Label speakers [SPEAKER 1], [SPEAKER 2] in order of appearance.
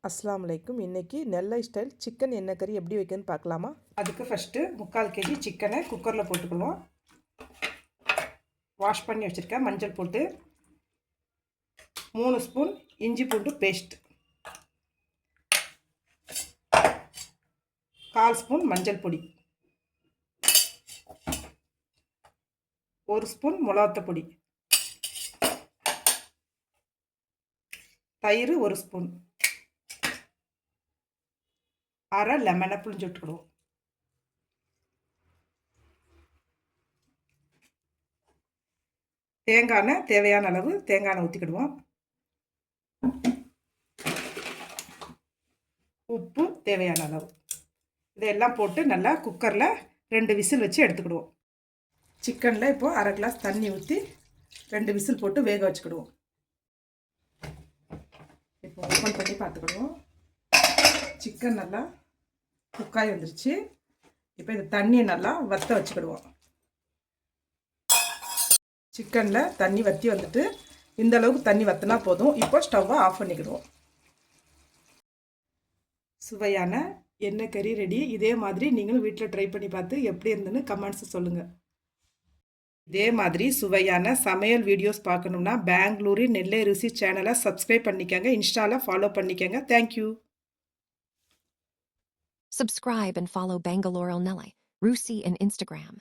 [SPEAKER 1] அஸ்ஸலாமு அலைக்கும். இன்னைக்கு நெல்லை ஸ்டைல் சிக்கன் எண்ணெய் கறி எப்படி வைக்கணும்னு பார்க்கலாமா? அதுக்கு ஃபஸ்ட்டு 3/4 கேஜி சிக்கனை குக்கரில் போட்டுக்குவோம். வாஷ் பண்ணி வச்சுருக்கேன். மஞ்சள் போட்டு 3 ஸ்பூன் இஞ்சி பூண்டு பேஸ்ட், 1/4 ஸ்பூன் மஞ்சள் பொடி, 1 ஸ்பூன் மிளகாத்தூள் பொடி, தயிர் 1 ஸ்பூன், அரை லெமனை புளிஞ்சு விட்டுக்கிடுவோம். தேங்காய் எண்ணெய் தேவையான அளவு தேங்காய் எண்ணெய் ஊற்றிக்கிடுவோம். உப்பு தேவையான அளவு. இதெல்லாம் போட்டு நல்லா குக்கரில் 2 விசில் வச்சு எடுத்துக்கிடுவோம். சிக்கனில் இப்போது அரை கிளாஸ் தண்ணி ஊற்றி 2 விசில் போட்டு வேக வச்சுக்கிடுவோம். இப்போ ஓப்பன் பண்ணி பார்த்துக்கிடுவோம். சிக்கன் நல்லா குக்காய் வந்துருச்சு. இப்போ இந்த தண்ணியை நல்லா வற்ற வச்சுக்கிடுவோம். சிக்கனில் தண்ணி வற்றி வந்துட்டு இந்த அளவுக்கு தண்ணி வற்றினா போதும். இப்போ ஸ்டவ்வை ஆஃப் பண்ணிக்கிடுவோம். சுவையான எண்ணெய் கறி ரெடி. இதே மாதிரி நீங்களும் வீட்டில் ட்ரை பண்ணி பார்த்து எப்படி இருந்துன்னு கமெண்ட்ஸை சொல்லுங்கள். இதே மாதிரி சுவையான சமையல் வீடியோஸ் பார்க்கணுன்னா பெங்களூரு நெல்லை ருசி சேனலை சப்ஸ்கிரைப் பண்ணிக்கங்க. இன்ஸ்டாவில் ஃபாலோ பண்ணிக்கங்க. Thank you.
[SPEAKER 2] Subscribe and follow Bangalore Nellai Rusi on Instagram.